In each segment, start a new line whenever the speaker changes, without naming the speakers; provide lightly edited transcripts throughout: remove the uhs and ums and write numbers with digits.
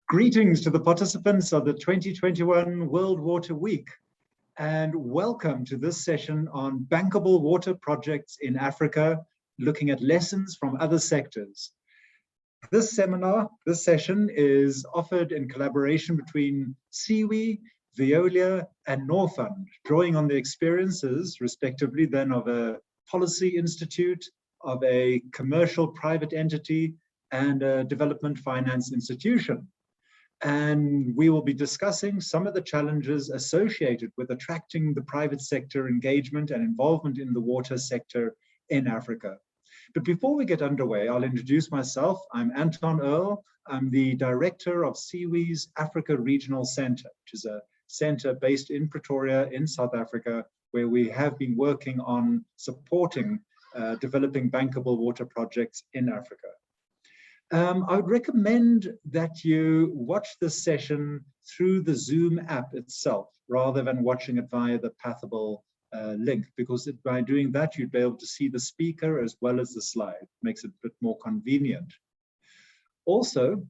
Greetings to the participants of the 2021 World Water Week, and welcome to this session on bankable water projects in Africa, looking at lessons from other sectors. This session is offered in collaboration between SEWI, Veolia, and Norfund, drawing on the experiences, respectively, then of a policy institute, of a commercial private entity, and a development finance institution. And we will be discussing some of the challenges associated with attracting the private sector engagement and involvement in the water sector in Africa. But before we get underway, I'll introduce myself. I'm Anton Earl. I'm the director of SEWI's Africa Regional Center, which is a center based in Pretoria in South Africa, where we have been working on supporting developing bankable water projects in Africa. I would recommend that you watch this session through the Zoom app itself, rather than watching it via the Pathable link, because by doing that, you'd be able to see the speaker as well as the slide. It makes it a bit more convenient. Also,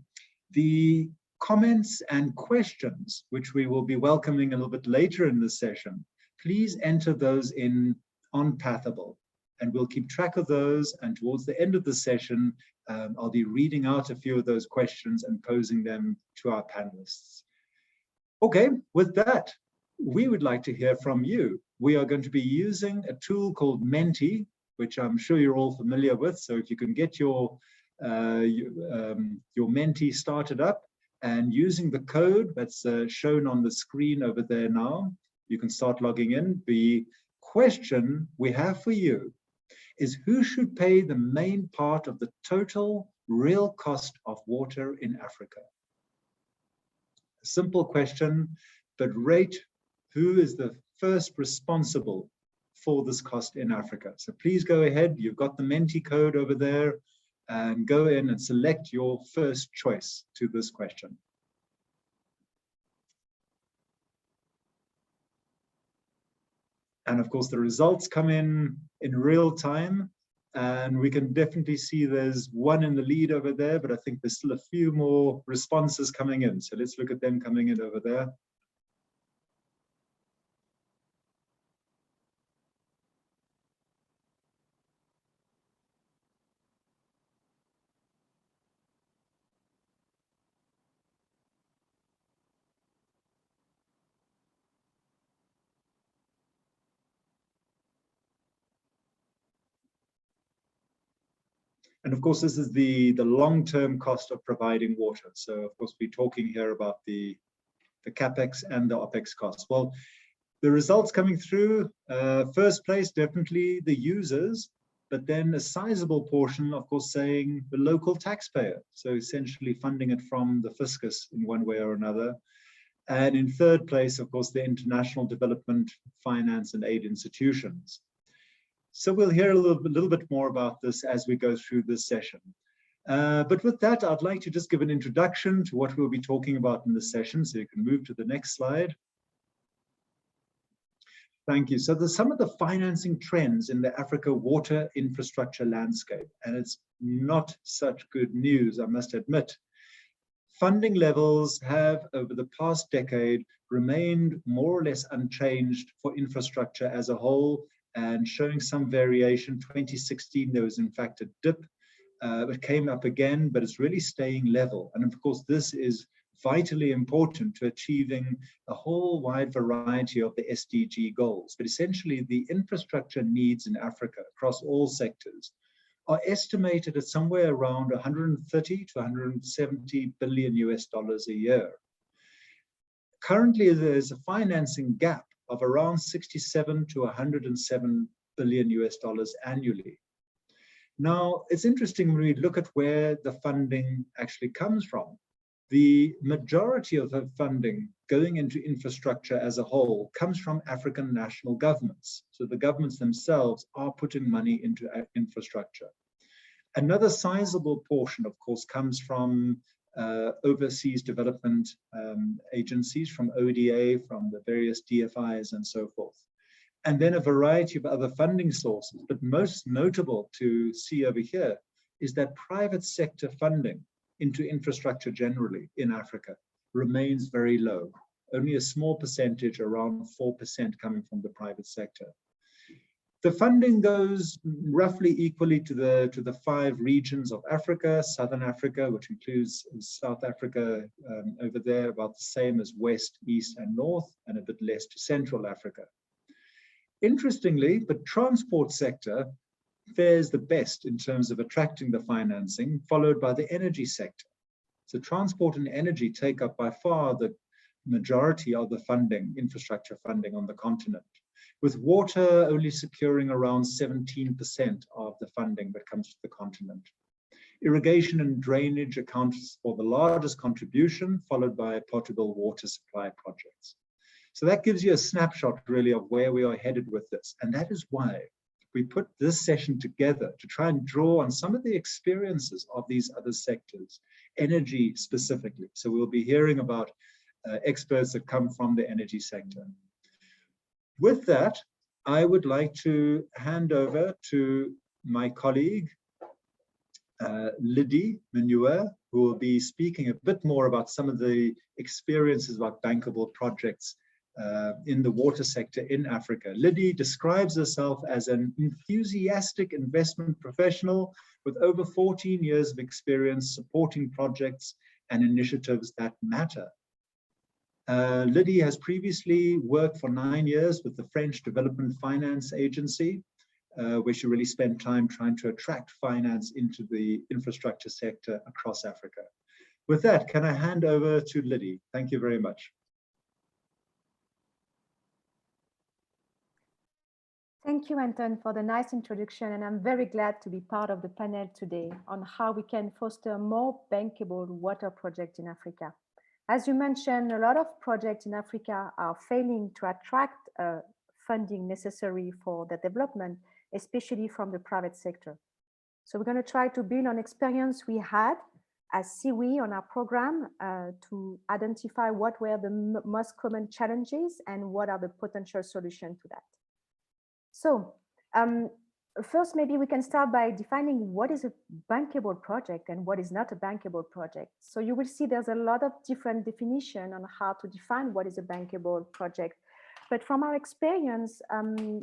the comments and questions, which we will be welcoming a little bit later in this session, please enter those in on Pathable, and we'll keep track of those, and towards the end of the session, I'll be reading out a few of those questions and posing them to our panelists. Okay, with that, we would like to hear from you. We are going to be using a tool called Menti, which I'm sure you're all familiar with. So if you can get your Menti started up and using the code that's shown on the screen over there now, you can start logging in. The question we have for you is who should pay the main part of the total real cost of water in Africa? A simple question, but rate who is the first responsible for this cost in Africa. So please go ahead, you've got the Menti code over there, and go in and select your first choice to this question. And of course, the results come in real time, and we can definitely see there's one in the lead over there, but I think there's still a few more responses coming in. So let's look at them coming in over there. And of course, this is the long-term cost of providing water. So of course, we're talking here about the CapEx and the OpEx costs. Well, the results coming through, first place, definitely the users, but then a sizable portion, of course, saying the local taxpayer. So essentially funding it from the fiscus in one way or another. And in third place, of course, the international development, finance, and aid institutions. So we'll hear a little bit more about this as we go through this session. But with that, I'd like to just give an introduction to what we'll be talking about in this session. So you can move to the next slide. Thank you. So there's some of the financing trends in the Africa water infrastructure landscape, and it's not such good news, I must admit. Funding levels have, over the past decade, remained more or less unchanged for infrastructure as a whole, and showing some variation. 2016, there was in fact a dip. It came up again, but it's really staying level. And of course, this is vitally important to achieving a whole wide variety of the SDG goals. But essentially, the infrastructure needs in Africa across all sectors are estimated at somewhere around 130 to 170 billion US dollars a year. Currently, there's a financing gap of around 67 to 107 billion US dollars annually. Now, it's interesting when we look at where the funding actually comes from. The majority of the funding going into infrastructure as a whole comes from African national governments. So the governments themselves are putting money into infrastructure. Another sizable portion, of course, comes from overseas development agencies, from ODA, from the various DFIs and so forth. And then a variety of other funding sources, but most notable to see over here is that private sector funding into infrastructure generally in Africa remains very low. Only a small percentage, around 4%, coming from the private sector. The funding goes roughly equally to the 5 regions of Africa: Southern Africa, which includes South Africa over there, about the same as West, East, and North, and a bit less to Central Africa. Interestingly, the transport sector fares the best in terms of attracting the financing, followed by the energy sector. So transport and energy take up by far the majority of the funding, infrastructure funding on the continent, with water only securing around 17% of the funding that comes to the continent. Irrigation and drainage accounts for the largest contribution, followed by potable water supply projects. So that gives you a snapshot really of where we are headed with this. And that is why we put this session together, to try and draw on some of the experiences of these other sectors, energy specifically. So we'll be hearing about experts that come from the energy sector. With that, I would like to hand over to my colleague, Lydie Manure, who will be speaking a bit more about some of the experiences about bankable projects in the water sector in Africa. Lydie describes herself as an enthusiastic investment professional with over 14 years of experience supporting projects and initiatives that matter. Lydie has previously worked for 9 years with the French Development Finance Agency, where she really spent time trying to attract finance into the infrastructure sector across Africa. With that, can I hand over to Lydie? Thank you very much.
Thank you, Anton, for the nice introduction, and I'm very glad to be part of the panel today on how we can foster more bankable water projects in Africa. As you mentioned, a lot of projects in Africa are failing to attract funding necessary for the development, especially from the private sector. So we're going to try to build on experience we had as CIWI on our program to identify what were the most common challenges and what are the potential solutions to that. So first, maybe we can start by defining what is a bankable project and what is not a bankable project. So you will see there's a lot of different definitions on how to define what is a bankable project. But from our experience,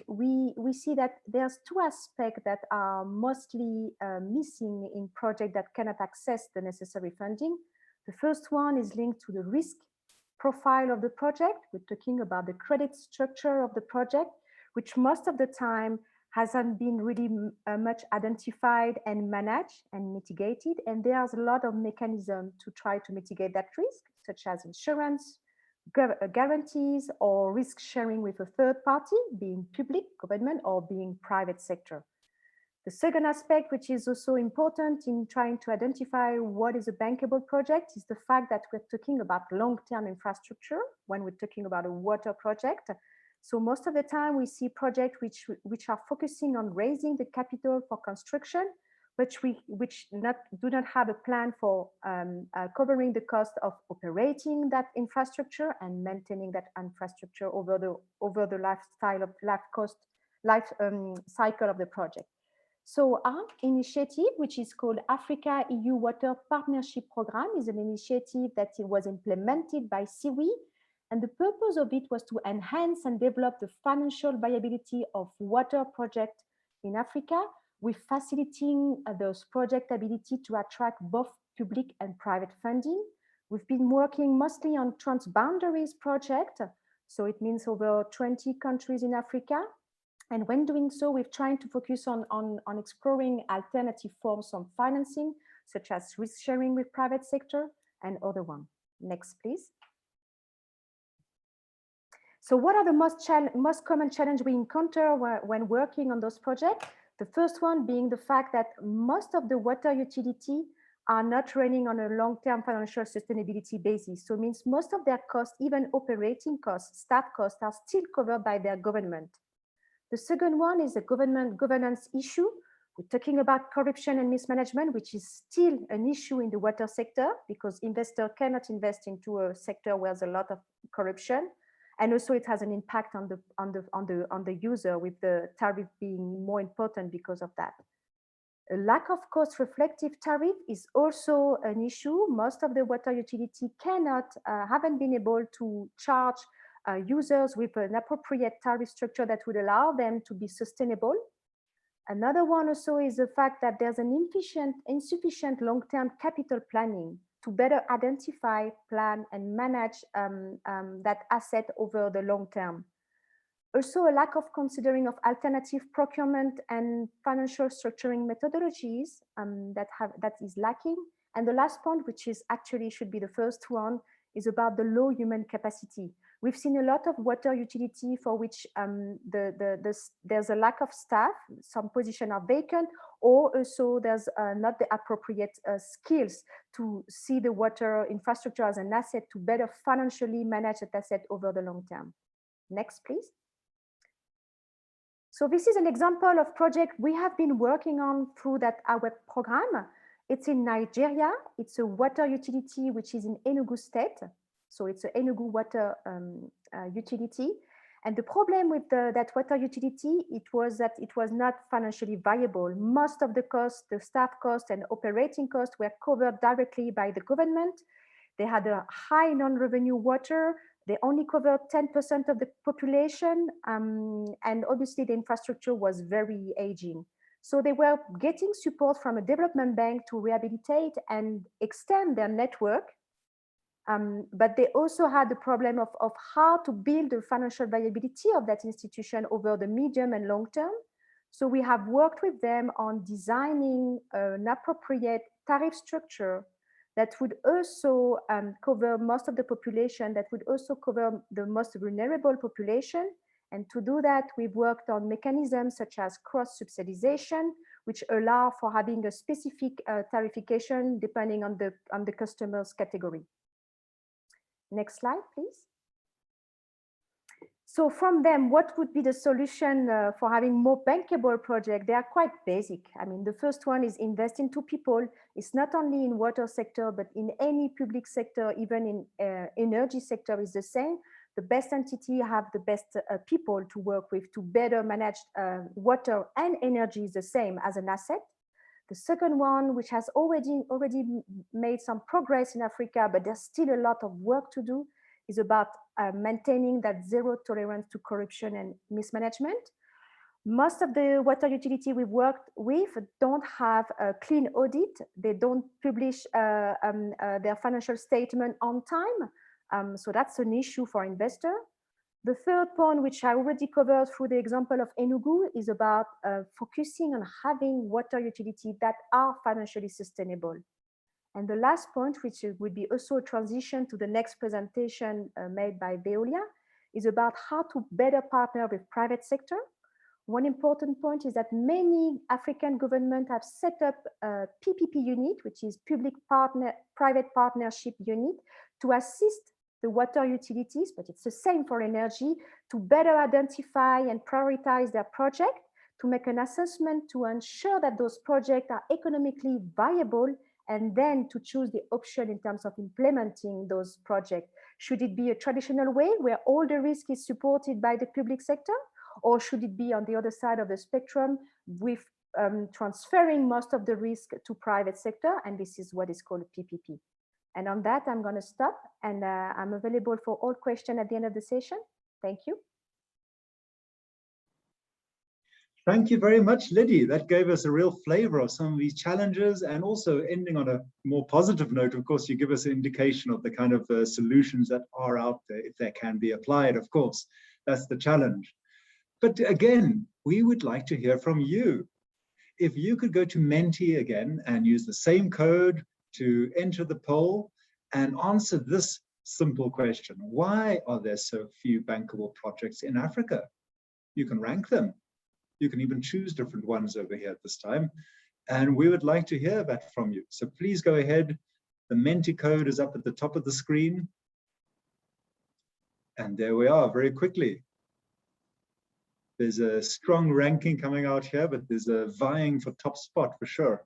we see that there's 2 aspects that are mostly missing in projects that cannot access the necessary funding. The first one is linked to the risk profile of the project. We're talking about the credit structure of the project, which most of the time hasn't been really much identified and managed and mitigated. And there's a lot of mechanisms to try to mitigate that risk, such as insurance, guarantees, or risk sharing with a third party, being public, government, or being private sector. The second aspect, which is also important in trying to identify what is a bankable project, is the fact that we're talking about long-term infrastructure when we're talking about a water project. So most of the time we see projects which are focusing on raising the capital for construction, which do not have a plan for covering the cost of operating that infrastructure and maintaining that infrastructure over the life cycle of the project. So our initiative, which is called Africa EU Water Partnership Program, is an initiative that was implemented by CIWI. And the purpose of it was to enhance and develop the financial viability of water projects in Africa, with facilitating those project ability to attract both public and private funding. We've been working mostly on transboundaries projects. So it means over 20 countries in Africa. And when doing so, we're trying to focus on exploring alternative forms of financing, such as risk sharing with private sector and other ones. Next, please. So what are the most common challenges we encounter when working on those projects? The first one being the fact that most of the water utility are not running on a long-term financial sustainability basis. So it means most of their costs, even operating costs, staff costs, are still covered by their government. The second one is a governance issue. We're talking about corruption and mismanagement, which is still an issue in the water sector because investors cannot invest into a sector where there's a lot of corruption. And also it has an impact on the user, with the tariff being more important because of that. A lack of cost reflective tariff is also an issue. Most of the water utility haven't been able to charge users with an appropriate tariff structure that would allow them to be sustainable. Another one also is the fact that there's an insufficient long-term capital planning to better identify, plan, and manage that asset over the long term. Also, a lack of considering of alternative procurement and financial structuring methodologies that is lacking. And the last point, which is actually should be the first one, is about the low human capacity. We've seen a lot of water utility for which there's a lack of staff, some positions are vacant, or also there's not the appropriate skills to see the water infrastructure as an asset to better financially manage that asset over the long term. Next, please. So this is an example of project we have been working on through that AWEP program. It's in Nigeria. It's a water utility which is in Enugu state. So it's an Enugu water utility. And the problem with that water utility, it was that it was not financially viable. Most of the costs, the staff costs and operating costs were covered directly by the government. They had a high non-revenue water. They only covered 10% of the population, and obviously the infrastructure was very aging. So they were getting support from a development bank to rehabilitate and extend their network, but they also had the problem of how to build the financial viability of that institution over the medium and long term. So we have worked with them on designing an appropriate tariff structure that would also cover most of the population, that would also cover the most vulnerable population. And to do that, we've worked on mechanisms such as cross-subsidization, which allow for having a specific tariffication depending on the customer's category. Next slide, please. So from them, what would be the solution for having more bankable projects? They are quite basic. I mean, the first one is invest into people. It's not only in water sector, but in any public sector, even in energy sector is the same. The best entity have the best people to work with to better manage water and energy is the same as an asset. The second one, which has already made some progress in Africa, but there's still a lot of work to do, is about maintaining that zero tolerance to corruption and mismanagement. Most of the water utility we've worked with don't have a clean audit. They don't publish their financial statement on time. So that's an issue for investor. The third point, which I already covered through the example of Enugu, is about focusing on having water utility that are financially sustainable. And the last point, which would be also a transition to the next presentation made by Veolia, is about how to better partner with private sector. One important point is that many African governments have set up a PPP unit, which is private partnership unit, to assist the water utilities, but it's the same for energy, to better identify and prioritize their project, to make an assessment to ensure that those projects are economically viable, and then to choose the option in terms of implementing those projects. Should it be a traditional way where all the risk is supported by the public sector? Or should it be on the other side of the spectrum with transferring most of the risk to private sector? And this is what is called a PPP. And on that, I'm going to stop, and I'm available for all questions at the end of the session. Thank you.
Thank you very much, Liddy. That gave us a real flavor of some of these challenges, and also ending on a more positive note. Of course, you give us an indication of the kind of solutions that are out there, if they can be applied, of course. That's the challenge. But again, we would like to hear from you. If you could go to Menti again and use the same code to enter the poll and answer this simple question: why are there so few bankable projects in Africa? You can rank them. You can even choose different ones over here at this time. And we would like to hear that from you. So please go ahead. The Menti code is up at the top of the screen. And there we are, very quickly. There's a strong ranking coming out here, but there's a vying for top spot for sure.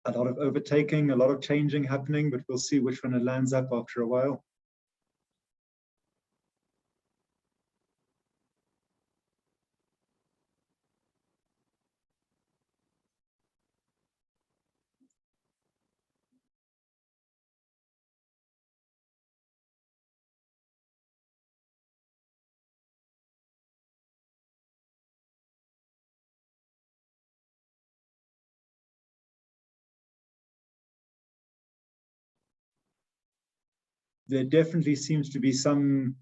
A lot of overtaking, a lot of changing happening, but we'll see which one it lands up after a while. There definitely seems to be some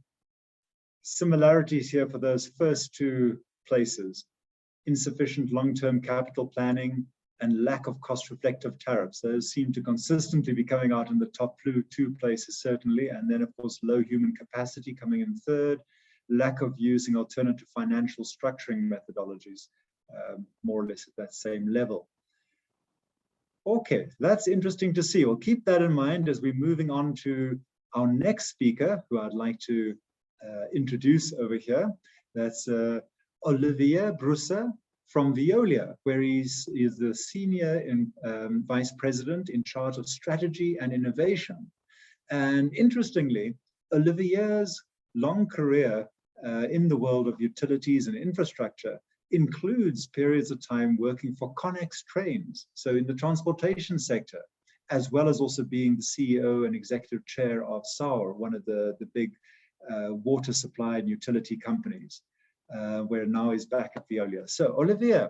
similarities here for those first two places: insufficient long-term capital planning and lack of cost-reflective tariffs. Those seem to consistently be coming out in the top two places, certainly. And then, of course, low human capacity coming in third, lack of using alternative financial structuring methodologies, more or less at that same level. Okay, that's interesting to see. We'll keep that in mind as we're moving on to our next speaker, who I'd like to introduce over here. That's Olivier Broussard from Veolia, where he's the senior vice president in charge of strategy and innovation. And interestingly, Olivier's long career in the world of utilities and infrastructure includes periods of time working for Connex Trains, so in the transportation sector, as well as also being the CEO and executive chair of SAUR, one of the big water supply and utility companies, where now he's back at Veolia. So Olivier,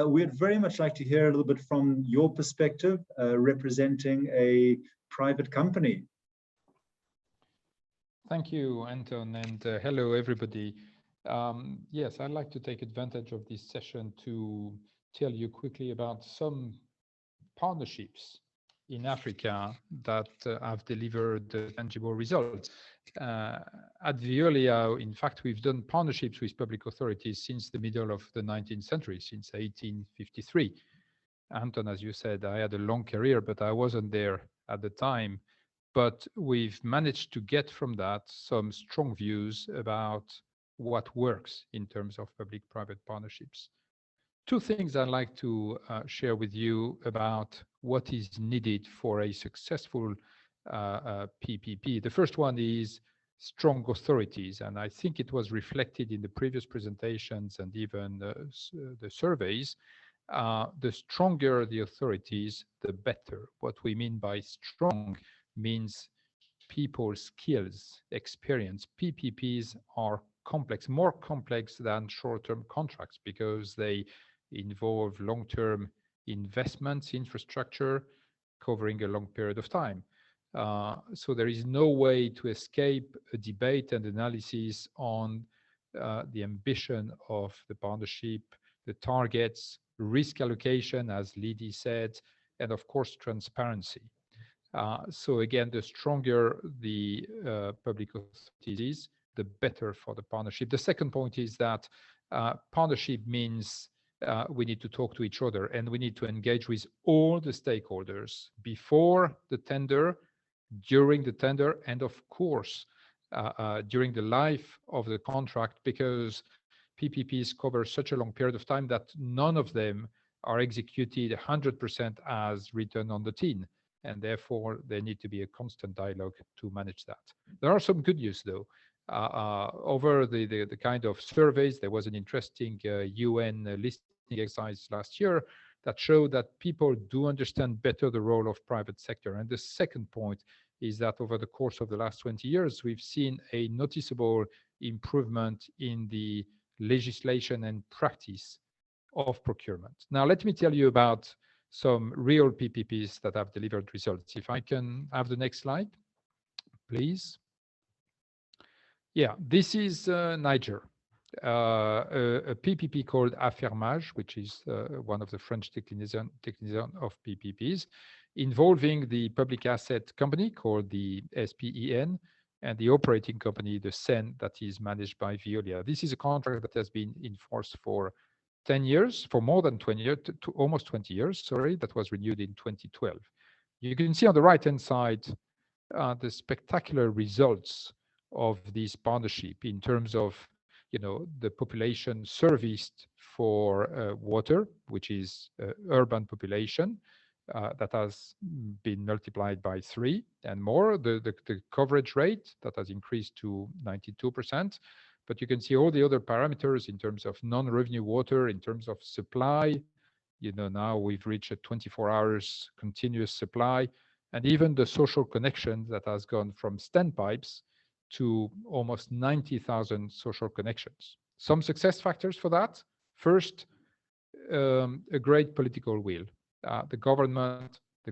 we'd very much like to hear a little bit from your perspective, representing a private company.
Thank you, Anton, and hello, everybody. Yes, I'd like to take advantage of this session to tell you quickly about some partnerships in Africa that have delivered tangible results. At Veolia, in fact, we've done partnerships with public authorities since the middle of the 19th century, since 1853. Anton, as you said, I had a long career, but I wasn't there at the time. But we've managed to get from that some strong views about what works in terms of public-private partnerships. Two things I'd like to share with you about what is needed for a successful PPP. The first one is strong authorities, and I think it was reflected in the previous presentations and even the surveys. The stronger the authorities, the better. What we mean by strong means people's skills, experience. PPPs are complex, more complex than short-term contracts because they involve long-term investments, infrastructure, covering a long period of time. So there is no way to escape a debate and analysis on the ambition of the partnership, the targets, risk allocation, as Lydie said, and of course, transparency. So again, the stronger the public authority is, the better for the partnership. The second point is that partnership means we need to talk to each other and we need to engage with all the stakeholders before the tender, during the tender, and of course, during the life of the contract, because PPPs cover such a long period of time that none of them are executed 100% as written on the tin. And therefore, there need to be a constant dialogue to manage that. There are some good news, though. Over the kind of surveys, there was an interesting UN listening exercise last year that showed that people do understand better the role of private sector. And the second point is that over the course of the last 20 years, we've seen a noticeable improvement in the legislation and practice of procurement. Now, let me tell you about some real PPPs that have delivered results. If I can have the next slide, please. Yeah, this is Niger, a PPP called Affermage, which is one of the French declination of PPPs, involving the public asset company called the SPEN and the operating company, the SEN, that is managed by Veolia. This is a contract that has been in force for 10 years, for more than 20 years, to almost 20 years, sorry, that was renewed in 2012. You can see on the right-hand side the spectacular results of this partnership in terms of, the population serviced for water, which is urban population, that has been multiplied by 3 and more. The coverage rate that has increased to 92%. But you can see all the other parameters in terms of non-revenue water, in terms of supply. Now we've reached a 24 hours continuous supply, and even the social connection that has gone from standpipes to almost 90,000 social connections. Some success factors for that. First, a great political will. The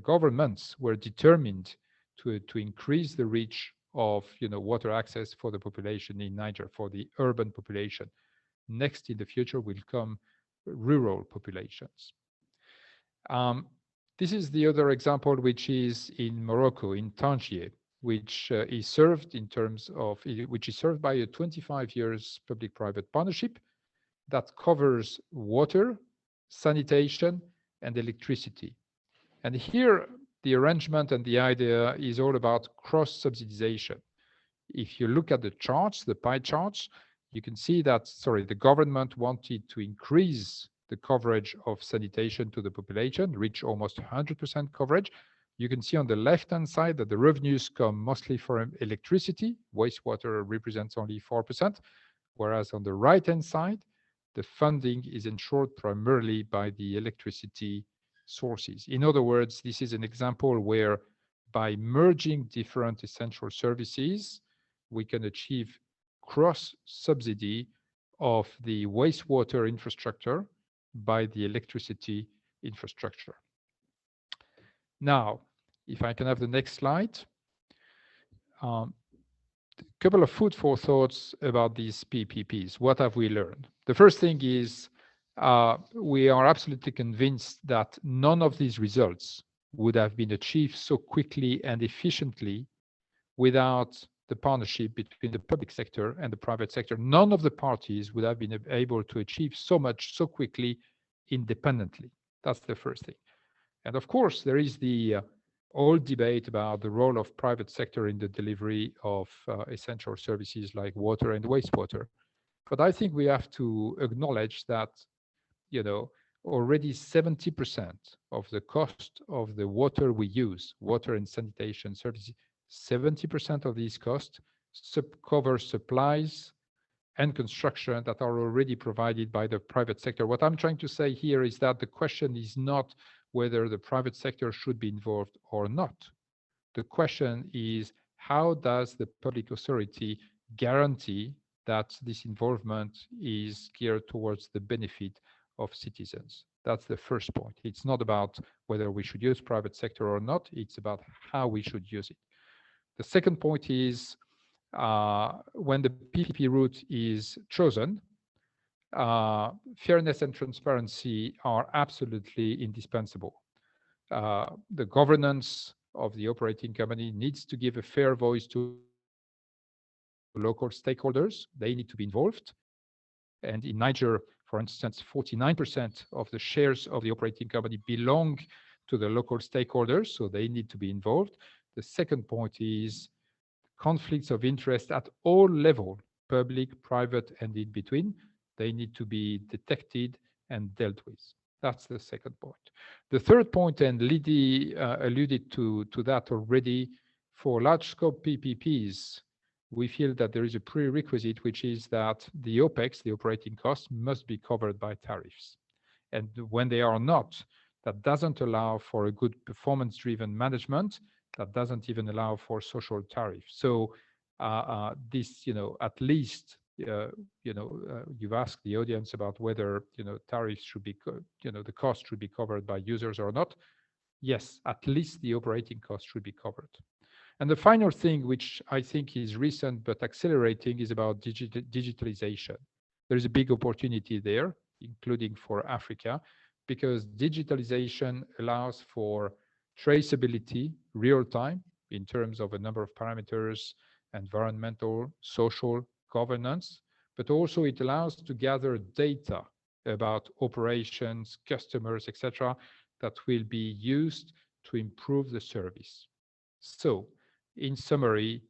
governments were determined to increase the reach of water access for the population in Niger, for the urban population. Next in the future will come rural populations. This is the other example, which is in Morocco, in Tangier, which is served by a 25 years public-private partnership that covers water, sanitation, and electricity. And here, the arrangement and the idea is all about cross-subsidization. If you look at the charts, the pie charts, you can see that, the government wanted to increase the coverage of sanitation to the population, reach almost 100% coverage. You can see on the left-hand side that the revenues come mostly from electricity. Wastewater represents only 4%, whereas on the right-hand side, the funding is ensured primarily by the electricity sources. In other words, this is an example where by merging different essential services, we can achieve cross-subsidy of the wastewater infrastructure by the electricity infrastructure. Now, if I can have the next slide. A couple of food for thoughts about these PPPs. What have we learned? The first thing is we are absolutely convinced that none of these results would have been achieved so quickly and efficiently without the partnership between the public sector and the private sector. None of the parties would have been able to achieve so much so quickly independently. That's the first thing. And of course, there is the old debate about the role of private sector in the delivery of essential services like water and wastewater. But I think we have to acknowledge that, already 70% of the cost of the water we use, water and sanitation services, 70% of these costs cover supplies and construction that are already provided by the private sector. What I'm trying to say here is that the question is not whether the private sector should be involved or not. The question is, how does the public authority guarantee that this involvement is geared towards the benefit of citizens? That's the first point. It's not about whether we should use private sector or not. It's about how we should use it. The second point is when the PPP route is chosen, fairness and transparency are absolutely indispensable. The governance of the operating company needs to give a fair voice to local stakeholders. They need to be involved. And in Niger, for instance, 49% of the shares of the operating company belong to the local stakeholders, so they need to be involved. The second point is conflicts of interest at all levels, public, private, and in between. They need to be detected and dealt with. That's the second point. The third point, and Lydie alluded to that already, for large-scope PPPs, we feel that there is a prerequisite, which is that the OPEX, the operating costs, must be covered by tariffs. And when they are not, that doesn't allow for a good performance-driven management, that doesn't even allow for social tariffs. So this, at least, you've asked the audience about whether, tariffs should be, the cost should be covered by users or not. Yes, at least the operating cost should be covered. And the final thing, which I think is recent but accelerating, is about digitalization. There is a big opportunity there, including for Africa, because digitalization allows for traceability real time in terms of a number of parameters, environmental, social, governance, but also it allows to gather data about operations, customers, etc., that will be used to improve the service. So, in summary,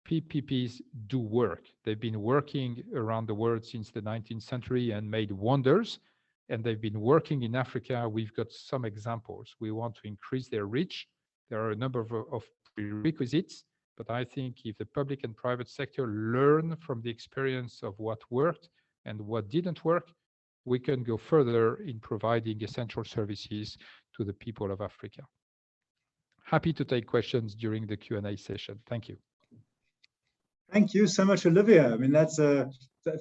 PPPs do work. They've been working around the world since the 19th century and made wonders. and they've been working in Africa. We've got some examples. We want to increase their reach. There are a number of prerequisites, but I think if the public and private sector learn from the experience of what worked and what didn't work, we can go further in providing essential services to the people of Africa. Happy to take questions during the Q&A session. Thank you.
Thank you so much, Olivia. I mean, that's a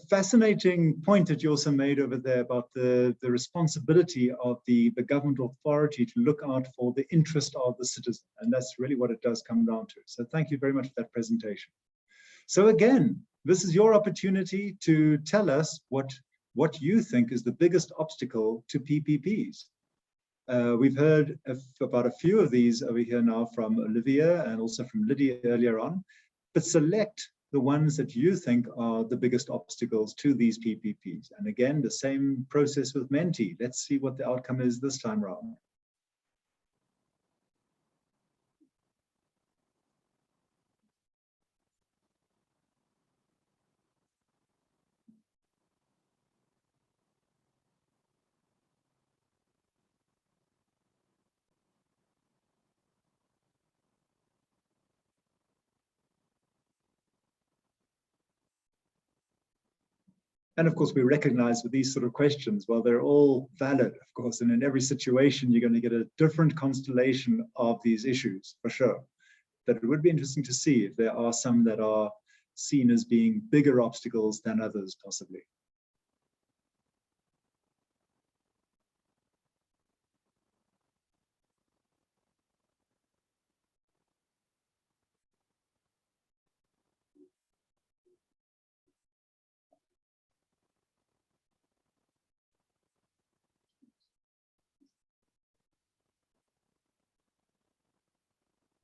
fascinating point that you also made over there about the responsibility of the government authority to look out for the interest of the citizen. And that's really what it does come down to. So thank you very much for that presentation. So again, this is your opportunity to tell us what you think is the biggest obstacle to PPPs. We've heard about a few of these over here now from Olivia and also from Lydia earlier on, but select the ones that you think are the biggest obstacles to these PPPs. And again, the same process with Menti. Let's see what the outcome is this time around. And of course, we recognize with these sort of questions, well, they're all valid, of course, and in every situation, you're going to get a different constellation of these issues, for sure. But it would be interesting to see if there are some that are seen as being bigger obstacles than others, possibly.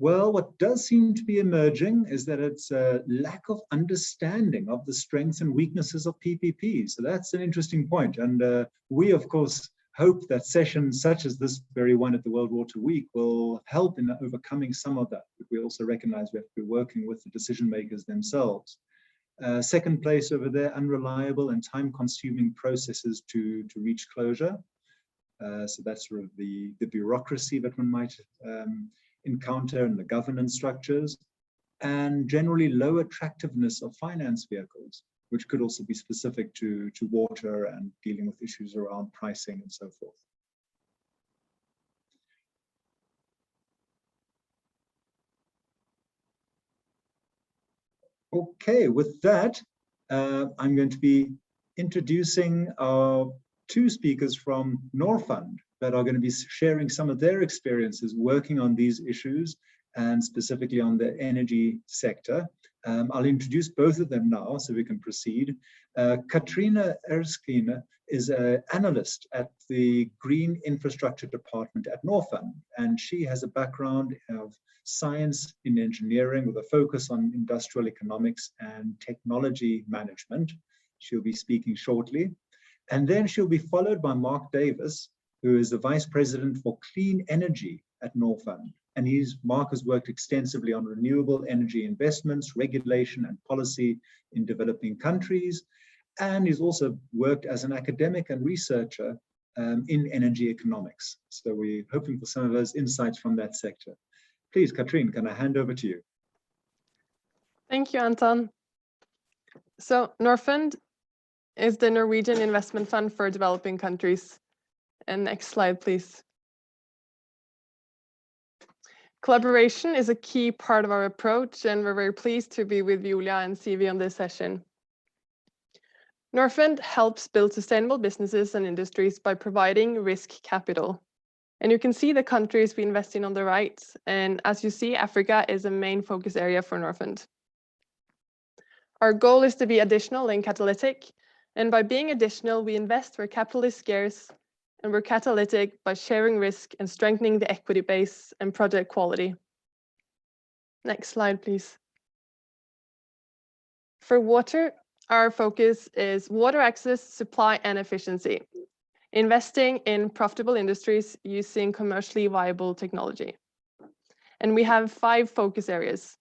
Well, what does seem to be emerging is that it's a lack of understanding of the strengths and weaknesses of PPPs. So that's an interesting point. And we, of course, hope that sessions such as this very one at the World Water Week will help in overcoming some of that. But we also recognize we have to be working with the decision makers themselves. Second place over there, unreliable and time-consuming processes to reach closure. So that's sort of the bureaucracy that one might encounter in the governance structures, and generally low attractiveness of finance vehicles, which could also be specific to water and dealing with issues around pricing and so forth. Okay, with that, I'm going to be introducing our two speakers from Norfund that are going to be sharing some of their experiences working on these issues and specifically on the energy sector. I'll introduce both of them now so we can proceed. Katrina Erskine is an analyst at the Green Infrastructure Department at Norfund, and she has a background of science in engineering with a focus on industrial economics and technology management. She'll be speaking shortly. And then she'll be followed by Mark Davis, who is the Vice President for Clean Energy at Norfund. And Mark has worked extensively on renewable energy investments, regulation, and policy in developing countries. And he's also worked as an academic and researcher in energy economics. So we're hoping for some of those insights from that sector. Please, Katrine, can I hand over to you?
Thank you, Anton. So Norfund is the Norwegian investment fund for developing countries. And next slide, please. Collaboration is a key part of our approach, and we're very pleased to be with Julia and Sivi on this session. Norfund helps build sustainable businesses and industries by providing risk capital. And you can see the countries we invest in on the right. And as you see, Africa is a main focus area for Norfund. Our goal is to be additional and catalytic. And by being additional, we invest where capital is scarce, and we're catalytic by sharing risk and strengthening the equity base and project quality. Next slide, please. For water, our focus is water access, supply, and efficiency, investing in profitable industries using commercially viable technology. And we have 5 focus areas.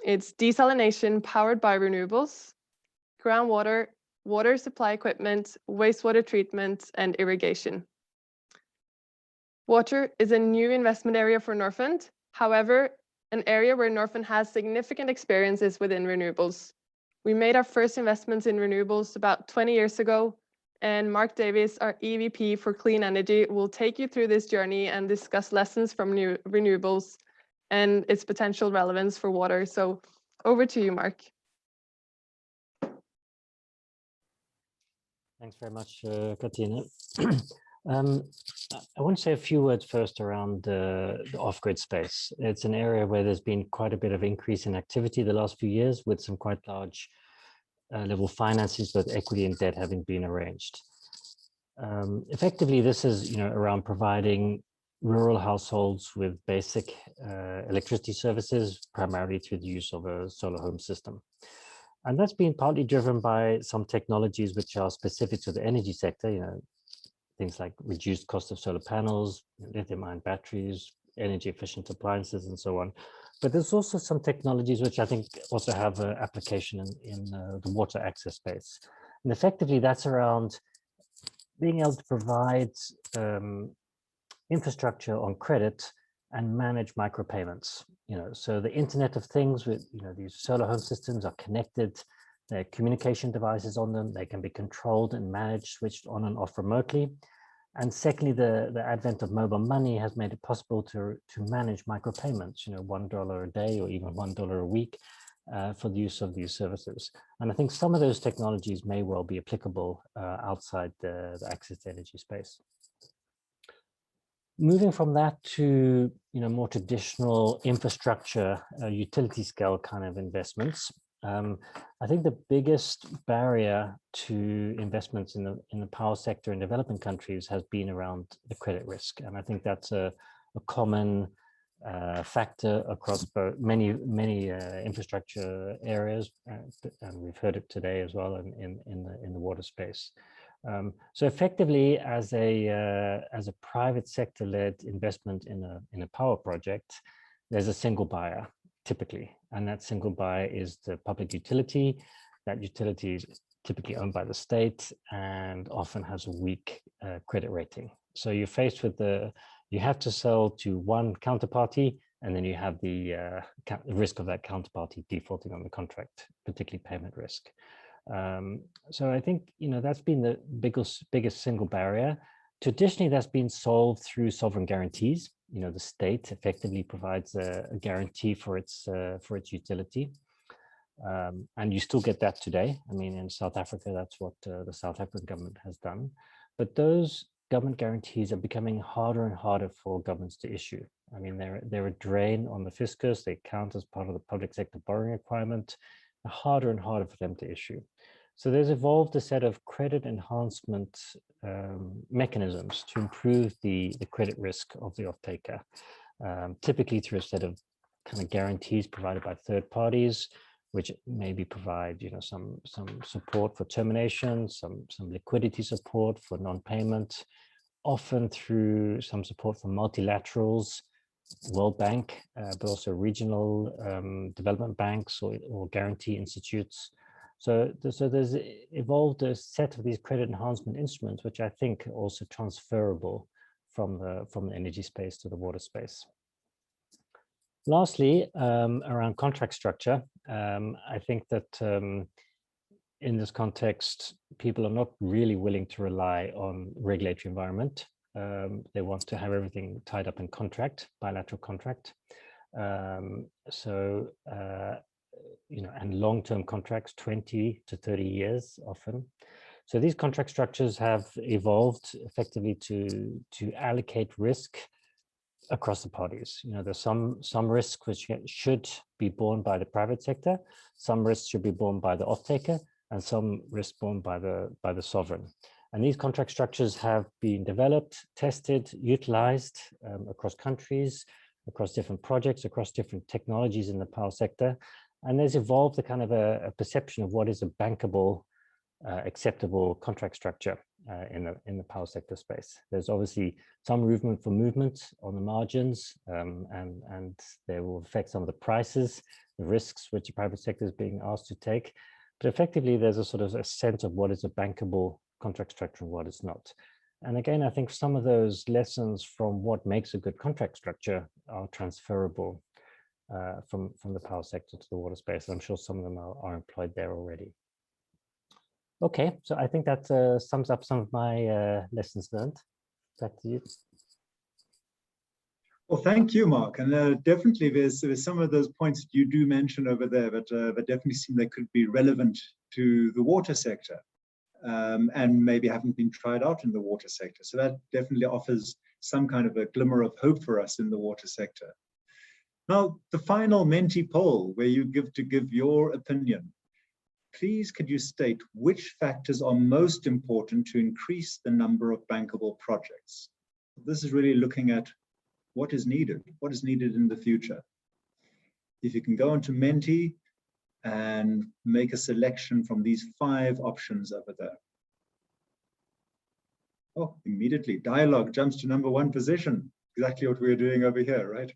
It's desalination powered by renewables, groundwater, water supply equipment, wastewater treatment, and irrigation. Water is a new investment area for Norfund. However, an area where Norfund has significant experiences within renewables. We made our first investments in renewables about 20 years ago, and Mark Davies, our EVP for Clean Energy, will take you through this journey and discuss lessons from renewables and its potential relevance for water. So over to you, Mark.
Thanks very much, Katina. I want to say a few words first around the off-grid space. It's an area where there's been quite a bit of increase in activity the last few years, with some quite large level finances, both equity and debt, having been arranged. Effectively, this is around providing rural households with basic electricity services, primarily through the use of a solar home system. And that's been partly driven by some technologies which are specific to the energy sector, things like reduced cost of solar panels, lithium-ion batteries, energy efficient appliances, and so on. But there's also some technologies which I think also have an application in the water access space. And effectively, that's around being able to provide infrastructure on credit and manage micropayments. So the Internet of Things with these solar home systems are connected. There are communication devices on them. They can be controlled and managed, switched on and off remotely. And secondly, the advent of mobile money has made it possible to manage micropayments, $1 a day or even $1 a week for the use of these services. And I think some of those technologies may well be applicable outside the access to energy space. Moving from that to more traditional infrastructure, utility scale kind of investments, I think the biggest barrier to investments in the power sector in developing countries has been around the credit risk, and I think that's a common factor across both many infrastructure areas, and we've heard it today as well in the water space. So effectively, as a private sector-led investment in a power project, there's a single buyer typically, and that single buyer is the public utility. That utility is typically owned by the state and often has a weak credit rating. So you're faced with you have to sell to one counterparty, and then you have the risk of that counterparty defaulting on the contract, particularly payment risk. So I think that's been the biggest single barrier. Traditionally, that's been solved through sovereign guarantees. The state effectively provides a guarantee for its utility, and you still get that today. I mean, in South Africa, that's what the South African government has done. But those government guarantees are becoming harder and harder for governments to issue. I mean, they're a drain on the fiscus. They count as part of the public sector borrowing requirement. They're harder and harder for them to issue. So there's evolved a set of credit enhancement mechanisms to improve the credit risk of the off-taker, typically through a set of kind of guarantees provided by third parties, which maybe provide some support for termination, some liquidity support for non-payment, often through some support from multilaterals, World Bank, but also regional development banks or guarantee institutes. So there's evolved a set of these credit enhancement instruments, which I think are also transferable from the energy space to the water space. Lastly, around contract structure, I think that in this context, people are not really willing to rely on regulatory environment. They want to have everything tied up in contract, bilateral contract. And long-term contracts, 20 to 30 years often. So these contract structures have evolved effectively to allocate risk across the parties. There's some risks which should be borne by the private sector, some risks should be borne by the off-taker, and some risks borne by the sovereign. And these contract structures have been developed, tested, utilized across countries, across different projects, across different technologies in the power sector. And there's evolved a kind of a perception of what is a bankable, acceptable contract structure in the power sector space. There's obviously some movement on the margins, and they will affect some of the prices, the risks which the private sector is being asked to take. But effectively, there's a sort of a sense of what is a bankable contract structure and what is not. And again, I think some of those lessons from what makes a good contract structure are transferable from the power sector to the water space. I'm sure some of them are employed there already. Okay, so I think that sums up some of my lessons learned. Back to you.
Well, thank you, Mark. And definitely there's some of those points that you do mention over there that definitely seem they could be relevant to the water sector and maybe haven't been tried out in the water sector. So that definitely offers some kind of a glimmer of hope for us in the water sector. Now, the final Menti poll where you give your opinion. Please, could you state which factors are most important to increase the number of bankable projects? This is really looking at what is needed in the future. If you can go into Menti and make a selection from these 5 options over there. Oh, immediately, dialogue jumps to number 1 position. Exactly what we're doing over here, right?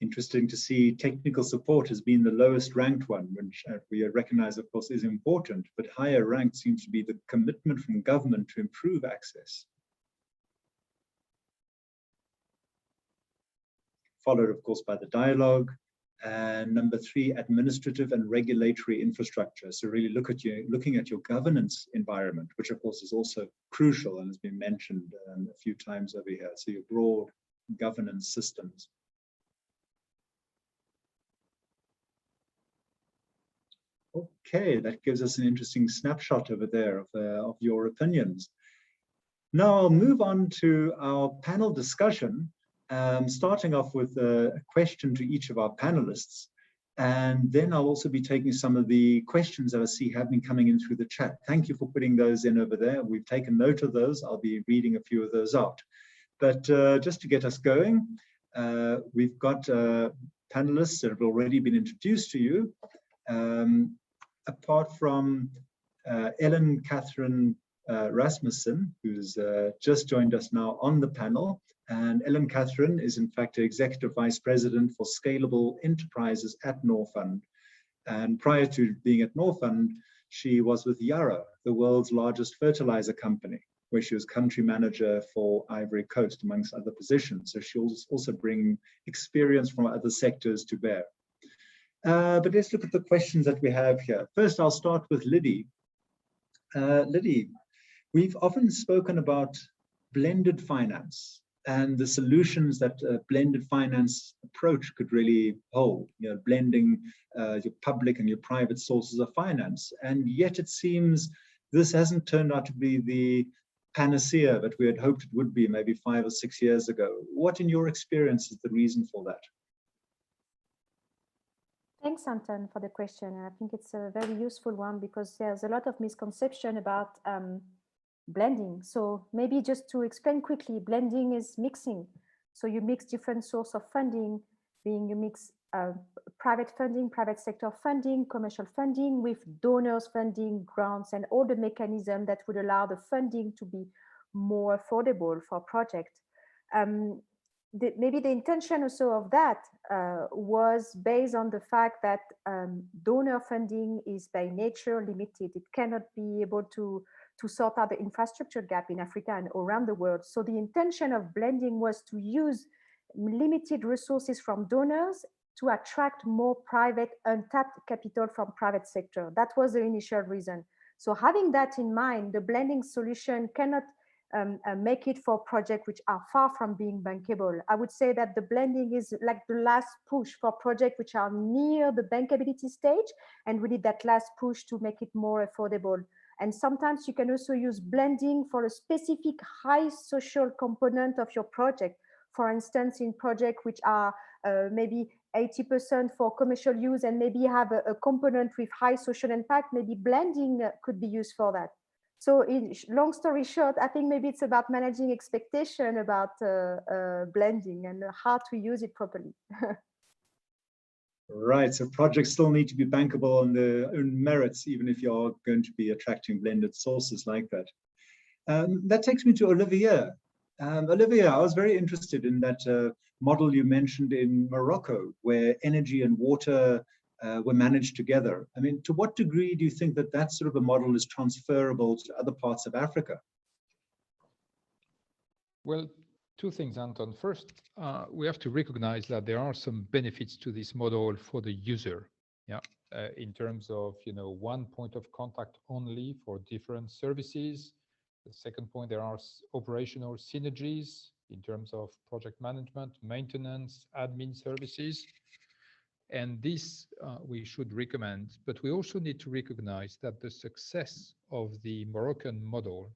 Interesting to see technical support has been the lowest ranked one, which we recognize, of course, is important, but higher ranked seems to be the commitment from government to improve access. Followed, of course, by the dialogue. And number 3, administrative and regulatory infrastructure. So really looking at your governance environment, which of course is also crucial and has been mentioned a few times over here. So your broad governance systems. Okay, that gives us an interesting snapshot over there of your opinions. Now I'll move on to our panel discussion, starting off with a question to each of our panelists. And then I'll also be taking some of the questions that I see have been coming in through the chat. Thank you for putting those in over there. We've taken note of those. I'll be reading a few of those out. But just to get us going, we've got panelists that have already been introduced to you. Apart from Ellen Catherine Rasmussen, who's just joined us now on the panel. And Ellen Catherine is in fact Executive Vice President for Scalable Enterprises at Norfund. And prior to being at Norfund, she was with Yara, the world's largest fertilizer company, where she was country manager for Ivory Coast, amongst other positions. So she'll also bring experience from other sectors to bear. But let's look at the questions that we have here. First, I'll start with Liddy. Liddy, we've often spoken about blended finance and the solutions that a blended finance approach could really hold, blending your public and your private sources of finance. And yet it seems this hasn't turned out to be the panacea that we had hoped it would be maybe 5 or 6 years ago. What, in your experience, is the reason for that?
Thanks, Anton, for the question. I think it's a very useful one because there's a lot of misconception about blending. So maybe just to explain quickly, blending is mixing. So you mix different sources of funding, being you mix private funding, private sector funding, commercial funding with donors funding, grants, and all the mechanisms that would allow the funding to be more affordable for projects. Maybe the intention also of that was based on the fact that donor funding is by nature limited. It cannot be able to sort out the infrastructure gap in Africa and around the world. So the intention of blending was to use limited resources from donors to attract more private untapped capital from private sector. That was the initial reason. So having that in mind, the blending solution cannot make it for projects which are far from being bankable. I would say that the blending is like the last push for projects which are near the bankability stage, and we need that last push to make it more affordable. And sometimes you can also use blending for a specific high social component of your project. For instance, in projects which are maybe 80% for commercial use and maybe have a component with high social impact, maybe blending could be used for that. So in long story short, I think maybe it's about managing expectation about blending and how to use it properly.
Right, so projects still need to be bankable on their own merits, even if you're going to be attracting blended sources like that. That takes me to Olivier. Olivier, I was very interested in that model you mentioned in Morocco, where energy and water were managed together. I mean, to what degree do you think that that sort of a model is transferable to other parts of Africa?
Well, two things, Anton. First, we have to recognize that there are some benefits to this model for the user. Yeah, in terms of one point of contact only for different services. The second point, there are operational synergies in terms of project management, maintenance, admin services. And this we should recommend, but we also need to recognize that the success of the Moroccan model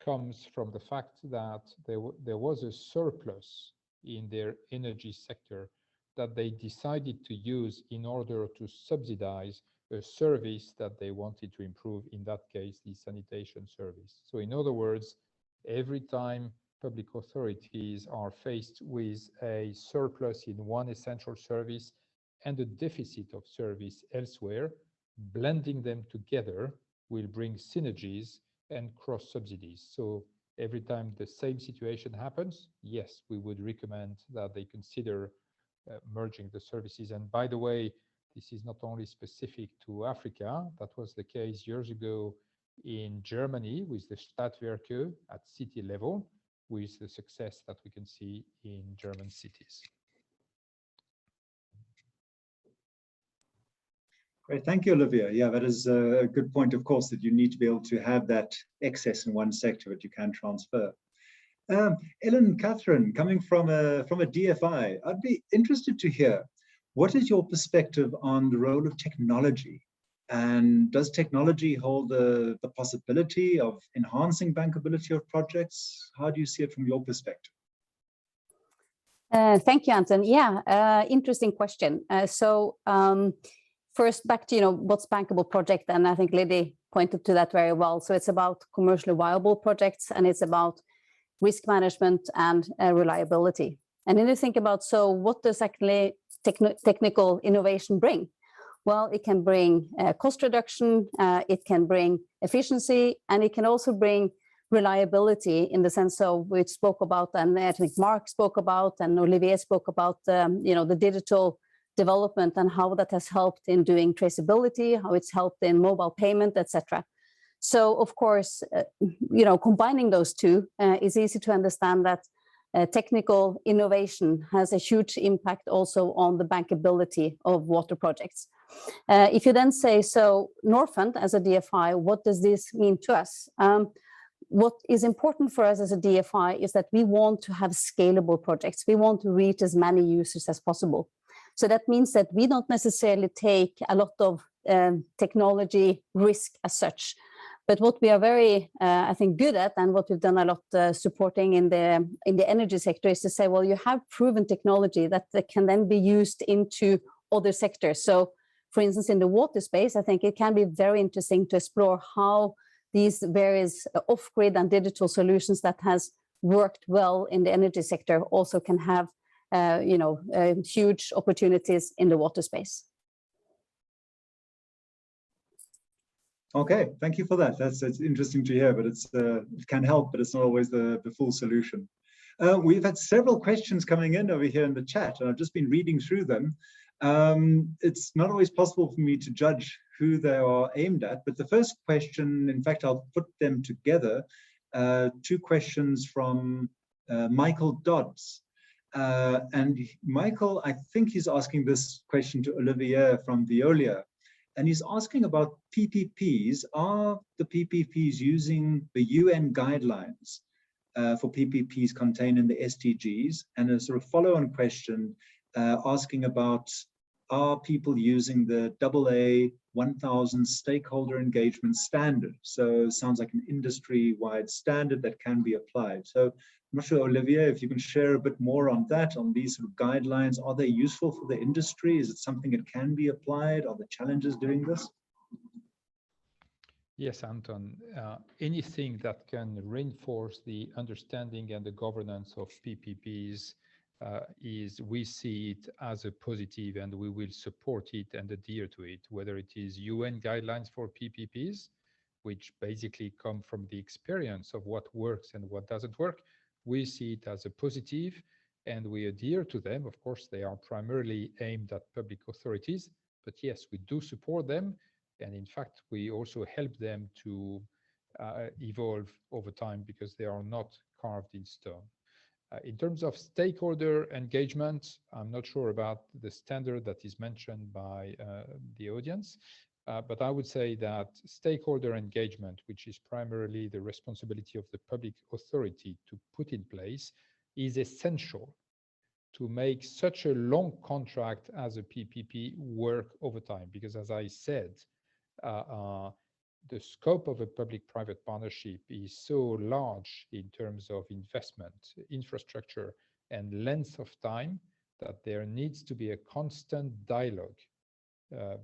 comes from the fact that there was a surplus in their energy sector that they decided to use in order to subsidize a service that they wanted to improve, in that case, the sanitation service. So in other words, every time public authorities are faced with a surplus in one essential service and a deficit of service elsewhere, blending them together will bring synergies and cross subsidies. So every time the same situation happens, yes, we would recommend that they consider merging the services. And by the way, this is not only specific to Africa. That was the case years ago in Germany with the Stadtwerke at city level, with the success that we can see in German cities.
Great, thank you, Olivia. Yeah, that is a good point, of course, that you need to be able to have that excess in one sector that you can transfer. Ellen, Catherine, coming from a DFI, I'd be interested to hear, what is your perspective on the role of technology? And does technology hold the possibility of enhancing bankability of projects? How do you see it from your perspective?
Thank you, Anton. Yeah, interesting question. First, back to what's bankable project, and I think Lydie pointed to that very well. So it's about commercially viable projects, and it's about risk management and reliability. And then you think about, so what does actually technical innovation bring? Well, it can bring cost reduction, it can bring efficiency, and it can also bring reliability in the sense of we spoke about, and I think Mark spoke about, and Olivier spoke about, the digital development and how that has helped in doing traceability, how it's helped in mobile payment, etc. So, of course, combining those two, it's easy to understand that technical innovation has a huge impact also on the bankability of water projects. If you then say, so Norfund as a DFI, what does this mean to us? What is important for us as a DFI is that we want to have scalable projects. We want to reach as many users as possible. So that means that we don't necessarily take a lot of technology risk as such. But what we are very, I think, good at, and what we've done a lot supporting in the energy sector, is to say, well, you have proven technology that can then be used into other sectors. So, for instance, in the water space, I think it can be very interesting to explore how these various off-grid and digital solutions that has worked well in the energy sector also can have, huge opportunities in the water space.
Okay, thank you for that. It's interesting to hear, but it can help, but it's not always the full solution. We've had several questions coming in over here in the chat, and I've just been reading through them. It's not always possible for me to judge who they are aimed at, but the first question, in fact, I'll put them together. Two questions from Michael Dodds. And Michael, I think he's asking this question to Olivier from Veolia. And he's asking about PPPs. Are the PPPs using the UN guidelines for PPPs contained in the SDGs? And a sort of follow-on question asking about, are people using the AA 1000 stakeholder engagement standard? So it sounds like an industry-wide standard that can be applied. So I'm not sure, Olivier, if you can share a bit more on that, on these sort of guidelines. Are they useful for the industry? Is it something that can be applied? Are there challenges doing this?
Yes, Anton. Anything that can reinforce the understanding and the governance of PPPs we see it as a positive, and we will support it and adhere to it, whether it is UN guidelines for PPPs, which basically come from the experience of what works and what doesn't work. We see it as a positive, and we adhere to them. Of course, they are primarily aimed at public authorities, but yes, we do support them. And in fact, we also help them to evolve over time because they are not carved in stone. In terms of stakeholder engagement, I'm not sure about the standard that is mentioned by the audience, but I would say that stakeholder engagement, which is primarily the responsibility of the public authority to put in place, is essential to make such a long contract as a PPP work over time. Because as I said, the scope of a public-private partnership is so large in terms of investment, infrastructure, and length of time that there needs to be a constant dialogue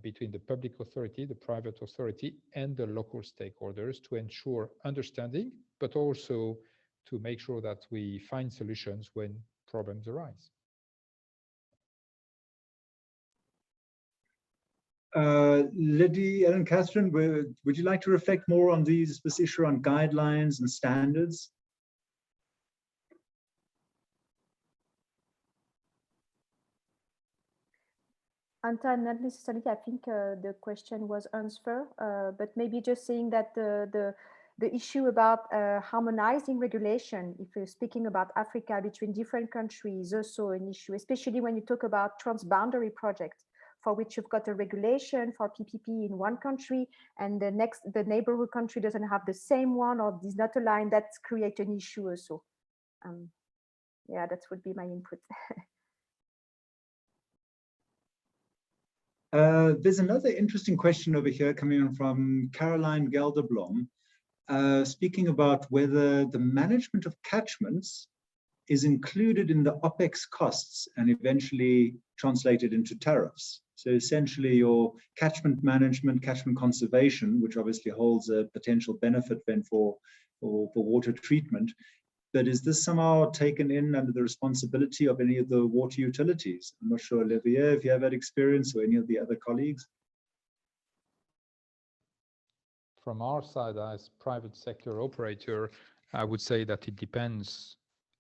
between the public authority, the private authority, and the local stakeholders to ensure understanding, but also to make sure that we find solutions when problems arise.
Lydie, Ellen, Catherine, would you like to reflect more on this issue on guidelines and standards?
Anton, not necessarily. I think the question was answered, but maybe just saying that the issue about harmonizing regulation, if you're speaking about Africa between different countries, is also an issue, especially when you talk about transboundary projects, for which you've got a regulation for PPP in one country, and the neighborhood country doesn't have the same one or is not aligned. That's create an issue also. Yeah, that would be my input.
There's another interesting question over here coming in from Caroline Gelderblom, speaking about whether the management of catchments is included in the OPEX costs and eventually translated into tariffs. So essentially your catchment management, catchment conservation, which obviously holds a potential benefit then for water treatment, but is this somehow taken in under the responsibility of any of the water utilities? I'm not sure, Olivier, if you have that experience or any of the other colleagues.
From our side as private sector operator, I would say that it depends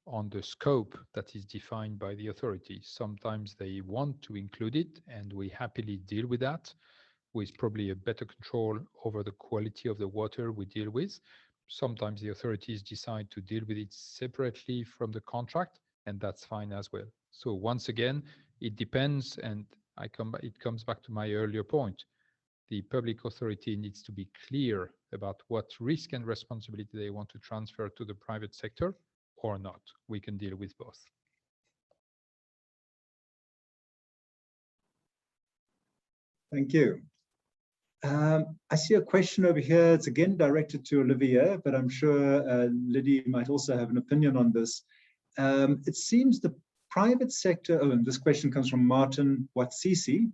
on the scope that is defined by the authority. Sometimes they want to include it, and we happily deal with that, with probably a better control over the quality of the water we deal with. Sometimes the authorities decide to deal with it separately from the contract, and that's fine as well. So once again, it depends, and it comes back to my earlier point. The public authority needs to be clear about what risk and responsibility they want to transfer to the private sector or not. We can deal with both.
Thank you. I see a question over here. It's again directed to Olivier, but I'm sure Lydie might also have an opinion on this. It seems the private sector, and this question comes from Martin Watsisi,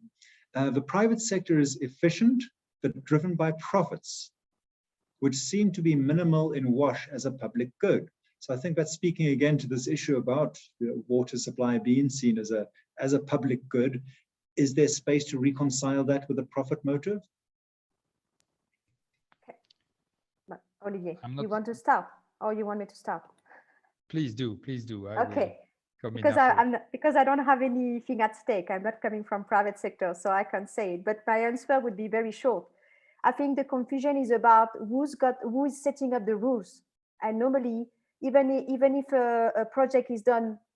the private sector is efficient, but driven by profits, which seem to be minimal in wash as a public good. So I think that's speaking again to this issue about water supply being seen as a public good. Is there space to reconcile that with a profit motive?
Okay. But Olivier, you want to start, or you want me to start?
Please do, please do.
Okay. Because I don't have anything at stake. I'm not coming from private sector, so I can't say it. But my answer would be very short. I think the confusion is about who is setting up the rules. And normally, even if a project is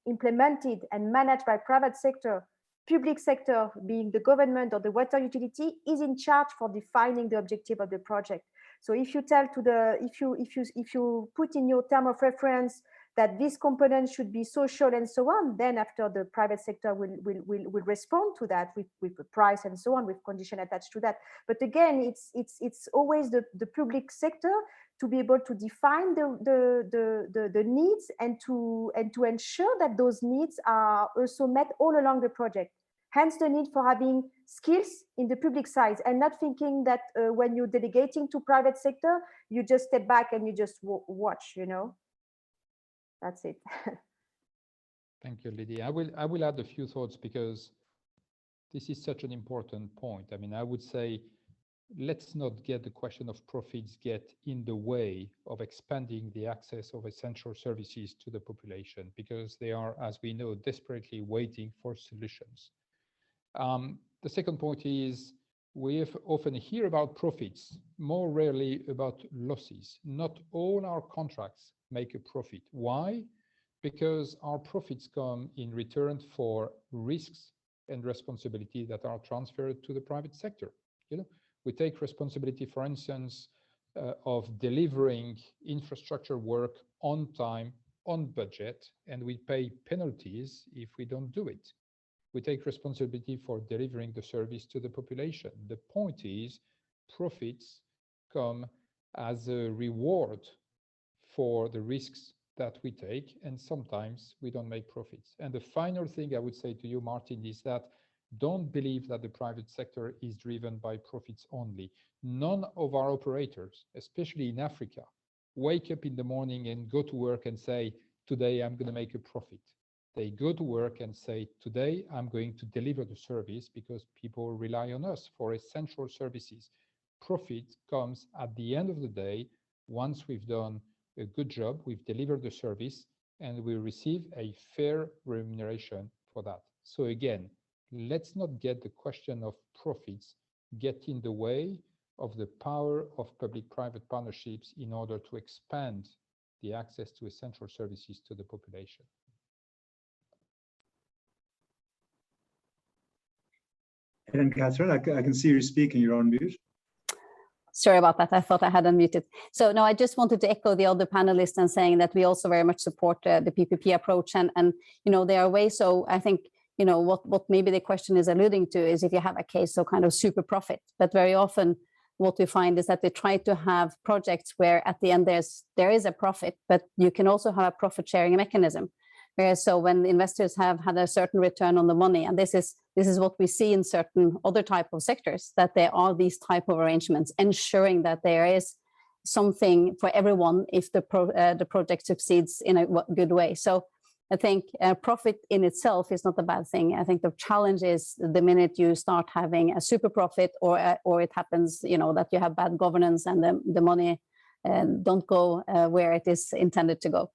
implemented and managed by private sector, public sector, being the government or the water utility, is in charge for defining the objective of the project. So if you tell if you put in your term of reference that this component should be social and so on, then after the private sector will respond to that with the price and so on, with condition attached to that. But again, it's always the public sector to be able to define the needs and to ensure that those needs are also met all along the project. Hence the need for having skills in the public side and not thinking that when you're delegating to private sector, you just step back and you just watch, you know. That's it.
Thank you, Lydia. I will add a few thoughts because this is such an important point. I mean, I would say, let's not get the question of profits get in the way of expanding the access of essential services to the population, because they are, as we know, desperately waiting for solutions. The second point is we often hear about profits, more rarely about losses. Not all our contracts make a profit. Why? Because our profits come in return for risks and responsibility that are transferred to the private sector. You know, we take responsibility, for instance, of delivering infrastructure work on time, on budget, and we pay penalties if we don't do it. We take responsibility for delivering the service to the population. The point is, profits come as a reward for the risks that we take, and sometimes we don't make profits. And the final thing I would say to you, Martin, is that don't believe that the private sector is driven by profits only. None of our operators, especially in Africa, wake up in the morning and go to work and say, today I'm going to make a profit. They go to work and say, today I'm going to deliver the service because people rely on us for essential services. Profit comes at the end of the day, once we've done a good job, we've delivered the service, and we receive a fair remuneration for that. So again, let's not get the question of profits get in the way of the power of public-private partnerships in order to expand the access to essential services to the population.
And Catherine, I can see you speaking, you're on mute.
Sorry about that. I thought I had unmuted. So no, I just wanted to echo the other panelists and saying that we also very much support the PPP approach, and you know, there are ways. So I think, you know, what maybe the question is alluding to is if you have a case of kind of super profit, but very often what we find is that they try to have projects where at the end there is a profit, but you can also have a profit sharing mechanism. So when investors have had a certain return on the money, and this is what we see in certain other type of sectors, that there are these type of arrangements, ensuring that there is something for everyone if the project succeeds in a good way. So I think profit in itself is not a bad thing. I think the challenge is the minute you start having a super profit, or it happens, you know, that you have bad governance and the money don't go where it is intended to go.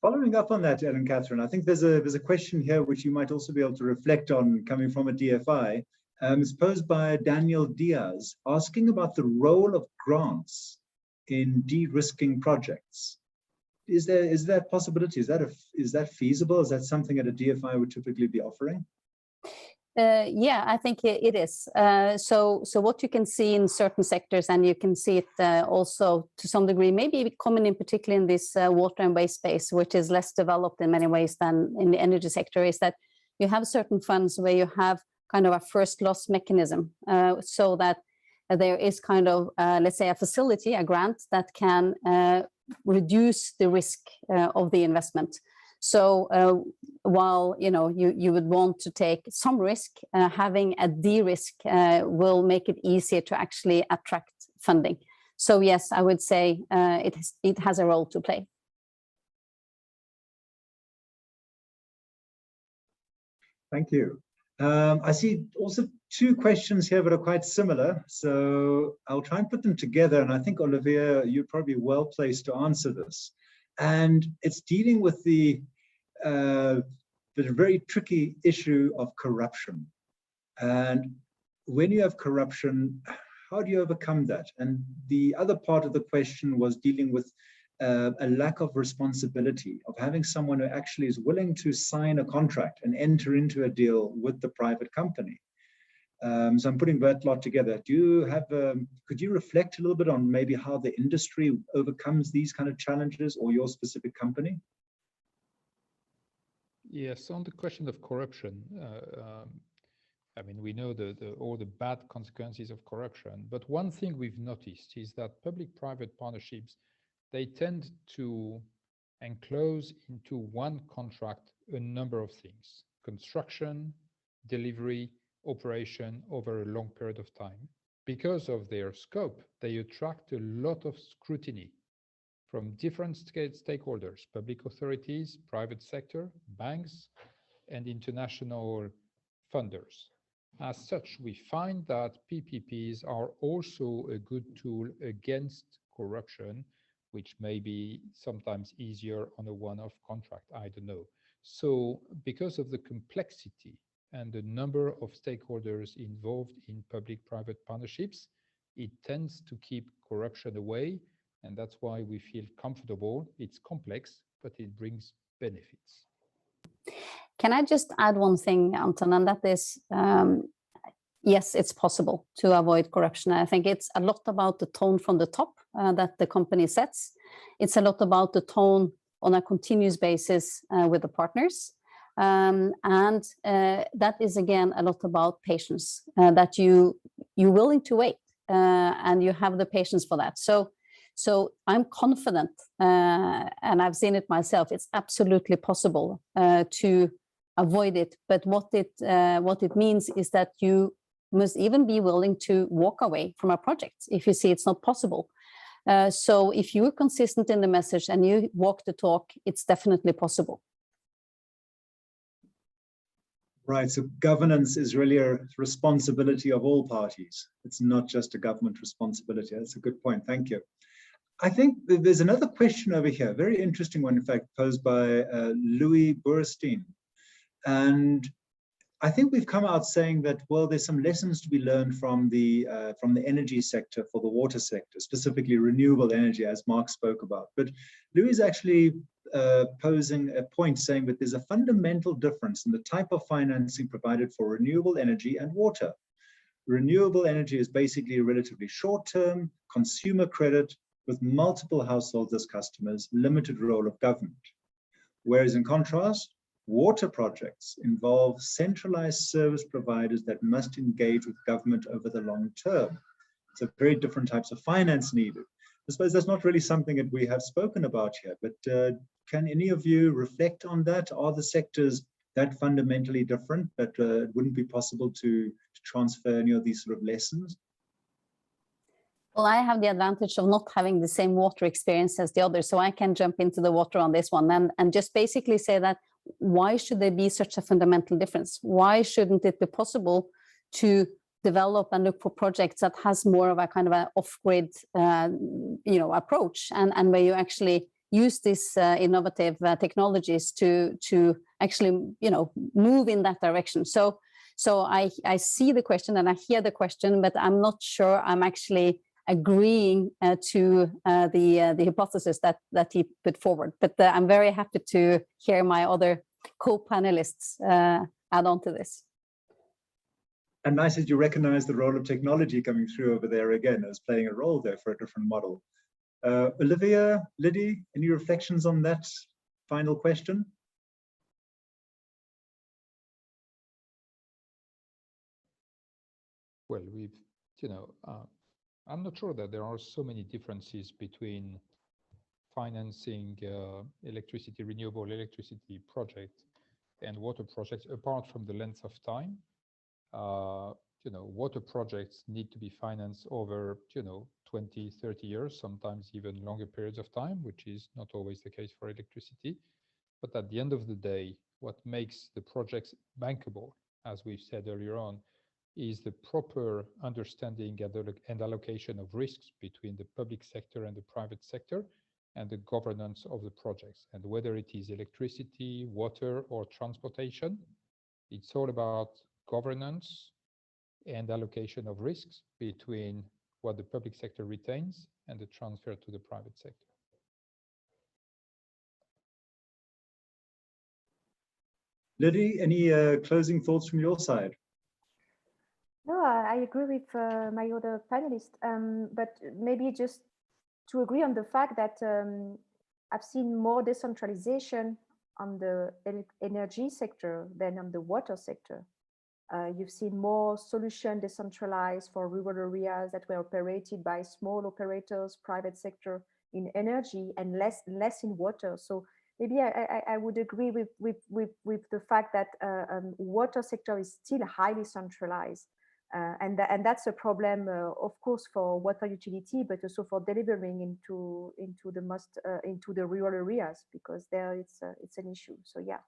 Following up on that, Ellen Catherine, I think there's a question here which you might also be able to reflect on, coming from a DFI. It's posed by Daniel Diaz, asking about the role of grants in de-risking projects. Is there possibility? Is that feasible? Is that something that a DFI would typically be offering?
Yeah, I think it is. So what you can see in certain sectors, and you can see it also to some degree, maybe common in particular in this water and waste space, which is less developed in many ways than in the energy sector, is that you have certain funds where you have kind of a first loss mechanism, so that there is kind of, let's say, a facility, a grant that can reduce the risk of the investment. So while you would want to take some risk, having a de-risk will make it easier to actually attract funding. So yes, I would say it has a role to play.
Thank you. I see also two questions here that are quite similar, so I'll try and put them together, and I think, Olivia, you're probably well placed to answer this. And it's dealing with the very tricky issue of corruption. And when you have corruption, how do you overcome that? And the other part of the question was dealing with a lack of responsibility of having someone who actually is willing to sign a contract and enter into a deal with the private company. So I'm putting that lot together. Do you have, could you reflect a little bit on maybe how the industry overcomes these kind of challenges, or your specific company?
Yes, on the question of corruption, I mean, we know all the bad consequences of corruption, but one thing we've noticed is that public-private partnerships, they tend to enclose into one contract a number of things: construction, delivery, operation over a long period of time. Because of their scope, they attract a lot of scrutiny from different stakeholders: public authorities, private sector, banks, and international funders. As such, we find that PPPs are also a good tool against corruption, which may be sometimes easier on a one-off contract, I don't know. So because of the complexity and the number of stakeholders involved in public-private partnerships, it tends to keep corruption away, and that's why we feel comfortable. It's complex, but it brings benefits.
Can I just add one thing, Anton, and that is, yes, it's possible to avoid corruption. I think it's a lot about the tone from the top that the company sets. It's a lot about the tone on a continuous basis with the partners. And that is, again, a lot about patience, that you're willing to wait and you have the patience for that. So I'm confident, and I've seen it myself, it's absolutely possible to avoid it. But what it means is that you must even be willing to walk away from a project if you see it's not possible. So if you're consistent in the message and you walk the talk, it's definitely possible.
Right, so governance is really a responsibility of all parties. It's not just a government responsibility. That's a good point, thank you. I think there's another question over here, very interesting one, in fact, posed by Louis Burstein. And I think we've come out saying that, well, there's some lessons to be learned from the energy sector for the water sector, specifically renewable energy, as Mark spoke about. But Louis is actually posing a point saying that there's a fundamental difference in the type of financing provided for renewable energy and water. Renewable energy is basically a relatively short-term consumer credit with multiple households as customers, limited role of government. Whereas in contrast, water projects involve centralized service providers that must engage with government over the long term. So very different types of finance needed. I suppose that's not really something that we have spoken about here, but can any of you reflect on that? Are the sectors that fundamentally different that it wouldn't be possible to transfer any of these sort of lessons?
Well, I have the advantage of not having the same water experience as the others, so I can jump into the water on this one and just basically say that why should there be such a fundamental difference? Why shouldn't it be possible to develop and look for projects that has more of a kind of an off-grid approach and where you actually use these innovative technologies to actually move in that direction? So I see the question and I hear the question, but I'm not sure I'm actually agreeing to the hypothesis that he put forward. But I'm very happy to hear my other co-panelists add on to this.
And nice that you recognize the role of technology coming through over there again as playing a role there for a different model. Olivia, Liddy, any reflections on that final question?
Well, I'm not sure that there are so many differences between financing renewable electricity projects and water projects, apart from the length of time. Water projects need to be financed over 20, 30 years, sometimes even longer periods of time, which is not always the case for electricity. But at the end of the day, what makes the projects bankable, as we've said earlier on, is the proper understanding and allocation of risks between the public sector and the private sector, and the governance of the projects. And whether it is electricity, water, or transportation, it's all about governance and allocation of risks between what the public sector retains and the transfer to the private sector.
Liddy, any closing thoughts from your side?
No, I agree with my other panelists, but maybe just to agree on the fact that I've seen more decentralization on the energy sector than on the water sector. You've seen more solution decentralized for rural areas that were operated by small operators, private sector in energy, and less in water. So maybe I would agree with the fact that water sector is still highly centralized. And that's a problem, of course, for water utility, but also for delivering into the rural areas, because there it's an issue. So yeah.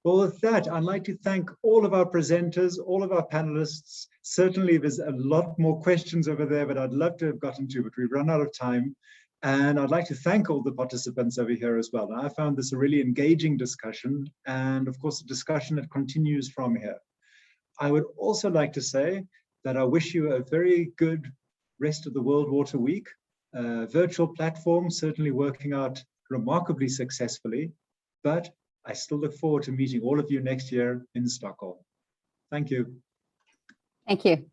Well, with that, I'd like to thank all of our presenters, all of our panelists. Certainly, there's a lot more questions over there, but I'd love to have gotten to, but we've run out of time. And I'd like to thank all the participants over here as well. I found this a really engaging discussion, and of course, a discussion that continues from here. I would also like to say that I wish you a very good rest of the World Water Week. Virtual platform certainly working out remarkably successfully, but I still look forward to meeting all of you next year in Stockholm. Thank you.
Thank you.